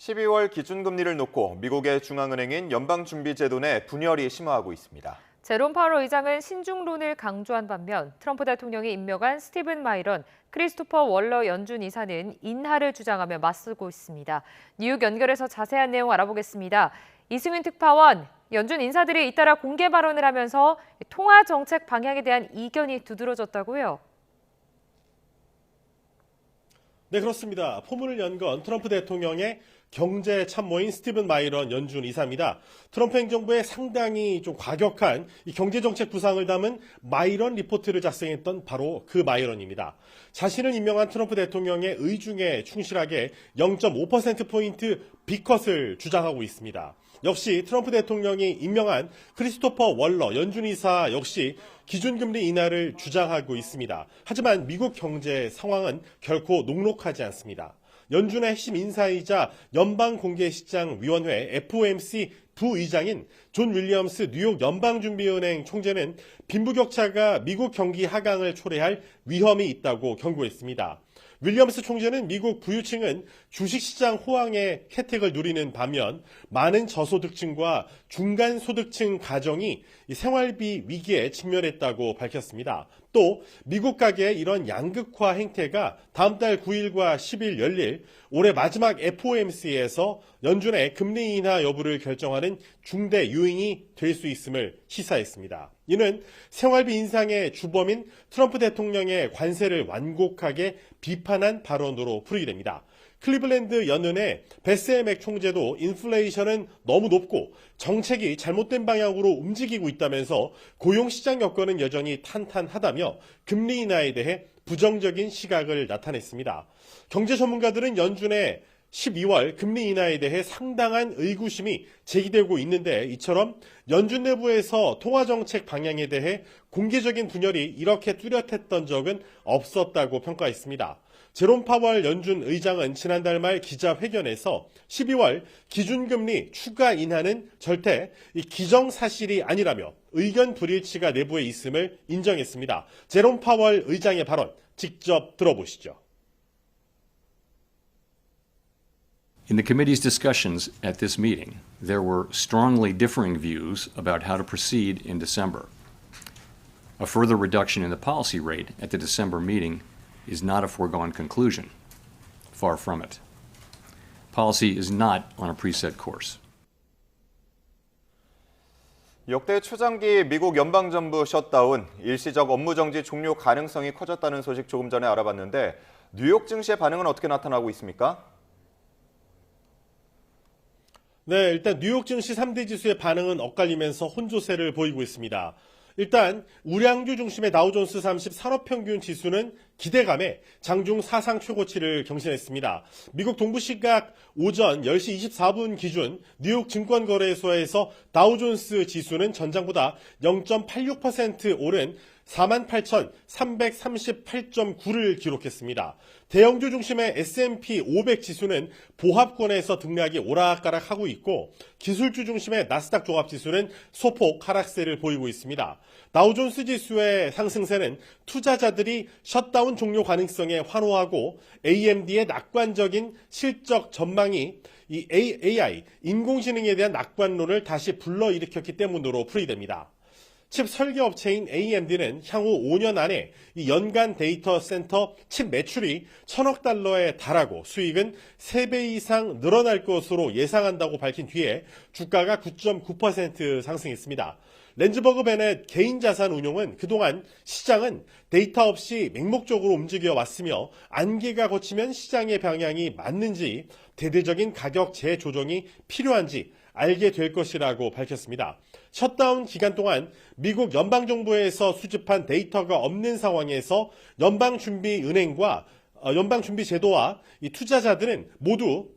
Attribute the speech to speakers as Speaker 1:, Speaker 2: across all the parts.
Speaker 1: 12월 기준금리를 놓고 미국의 중앙은행인 연방준비제도 내 분열이 심화하고 있습니다.
Speaker 2: 제롬 파월 의장은 신중론을 강조한 반면 트럼프 대통령이 임명한 스티븐 마이런, 크리스토퍼 월러 연준 이사는 인하를 주장하며 맞서고 있습니다. 뉴욕 연결해서 자세한 내용 알아보겠습니다. 이승윤 특파원, 연준 인사들이 잇따라 공개 발언을 하면서 통화 정책 방향에 대한 이견이 두드러졌다고요?
Speaker 3: 네, 그렇습니다. 포문을 연 건 트럼프 대통령의 경제 참모인 스티븐 마이런 연준 이사입니다. 트럼프 행정부의 상당히 좀 과격한 이 경제정책 부상을 담은 마이런 리포트를 작성했던 바로 그 마이런입니다. 자신을 임명한 트럼프 대통령의 의중에 충실하게 0.5%포인트 빅컷을 주장하고 있습니다. 역시 트럼프 대통령이 임명한 크리스토퍼 월러 연준 이사 역시 기준금리 인하를 주장하고 있습니다. 하지만 미국 경제 상황은 결코 녹록하지 않습니다. 연준의 핵심 인사이자 연방공개시장위원회 FOMC 부의장인 존 윌리엄스 뉴욕 연방준비은행 총재는 빈부격차가 미국 경기 하강을 초래할 위험이 있다고 경고했습니다. 윌리엄스 총재는 미국 부유층은 주식시장 호황의 혜택을 누리는 반면 많은 저소득층과 중간소득층 가정이 생활비 위기에 직면했다고 밝혔습니다. 또 미국 가계의 이런 양극화 행태가 다음 달 9일과 10일 열릴 올해 마지막 FOMC에서 연준의 금리 인하 여부를 결정하는 중대 요인이 될 수 있음을 시사했습니다. 이는 생활비 인상의 주범인 트럼프 대통령의 관세를 완곡하게 비판한 발언으로 풀이됩니다. 클리블랜드 연은의 베스에맥 총재도 인플레이션은 너무 높고 정책이 잘못된 방향으로 움직이고 있다면서 고용시장 여건은 여전히 탄탄하다며 금리 인하에 대해 부정적인 시각을 나타냈습니다. 경제 전문가들은 연준의 12월 금리 인하에 대해 상당한 의구심이 제기되고 있는데 이처럼 연준 내부에서 통화정책 방향에 대해 공개적인 분열이 이렇게 뚜렷했던 적은 없었다고 평가했습니다. 제롬 파월 연준 의장은 지난달 말 기자회견에서 12월 기준금리 추가 인하는 절대 기정사실이 아니라며 의견 불일치가 내부에 있음을 인정했습니다. 제롬 파월 의장의 발언 직접 들어보시죠.
Speaker 4: In the committee's discussions at this meeting, there were strongly differing views about how to proceed in December. A further reduction in the policy rate at the December meeting is not a foregone conclusion. Far from it. Policy is not on a preset course.
Speaker 1: 역대 초장기 미국 연방정부 셧다운, 일시적 업무정지 종료 가능성이 커졌다는 소식 조금 전에 알아봤는데 뉴욕 증시의 반응은 어떻게 나타나고 있습니까?
Speaker 3: 네, 일단 뉴욕 증시 3대 지수의 반응은 엇갈리면서 혼조세를 보이고 있습니다. 일단 우량주 중심의 다우존스 30 산업평균 지수는 기대감에 장중 사상 최고치를 경신했습니다. 미국 동부 시각 오전 10시 24분 기준 뉴욕 증권거래소에서 다우존스 지수는 전장보다 0.86% 오른 48,338.9를 기록했습니다. 대형주 중심의 S&P 500 지수는 보합권에서 등락이 오락가락하고 있고 기술주 중심의 나스닥 종합지수는 소폭 하락세를 보이고 있습니다. 다우존스 지수의 상승세는 투자자들이 셧다운 종료 가능성에 환호하고 AMD의 낙관적인 실적 전망이 이 AI, 인공지능에 대한 낙관론을 다시 불러일으켰기 때문으로 풀이됩니다. 칩 설계업체인 AMD는 향후 5년 안에 이 연간 데이터 센터 칩 매출이 1,000억 달러에 달하고 수익은 3배 이상 늘어날 것으로 예상한다고 밝힌 뒤에 주가가 9.9% 상승했습니다. 렌즈버그 베넷 개인자산운용은 그동안 시장은 데이터 없이 맹목적으로 움직여 왔으며 안개가 걷히면 시장의 방향이 맞는지 대대적인 가격 재조정이 필요한지 알게 될 것이라고 밝혔습니다. 셧다운 기간 동안 미국 연방정부에서 수집한 데이터가 없는 상황에서 연방준비은행과 연방준비제도와 이 투자자들은 모두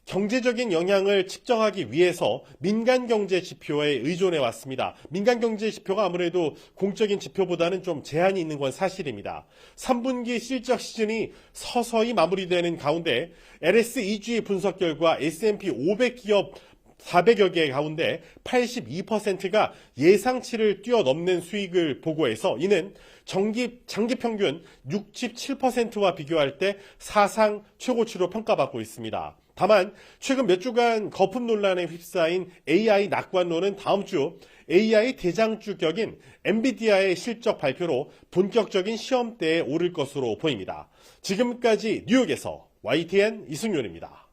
Speaker 3: 경제적인 영향을 측정하기 위해서 민간경제지표에 의존해 왔습니다. 민간경제지표가 아무래도 공적인 지표보다는 좀 제한이 있는 건 사실입니다. 3분기 실적 시즌이 서서히 마무리되는 가운데 LS2G 분석 결과 S&P 500기업 400여 개 가운데 82%가 예상치를 뛰어넘는 수익을 보고해서 이는 장기 평균 67%와 비교할 때 사상 최고치로 평가받고 있습니다. 다만 최근 몇 주간 거품 논란에 휩싸인 AI 낙관론은 다음 주 AI 대장주격인 엔비디아의 실적 발표로 본격적인 시험대에 오를 것으로 보입니다. 지금까지 뉴욕에서 YTN 이승윤입니다.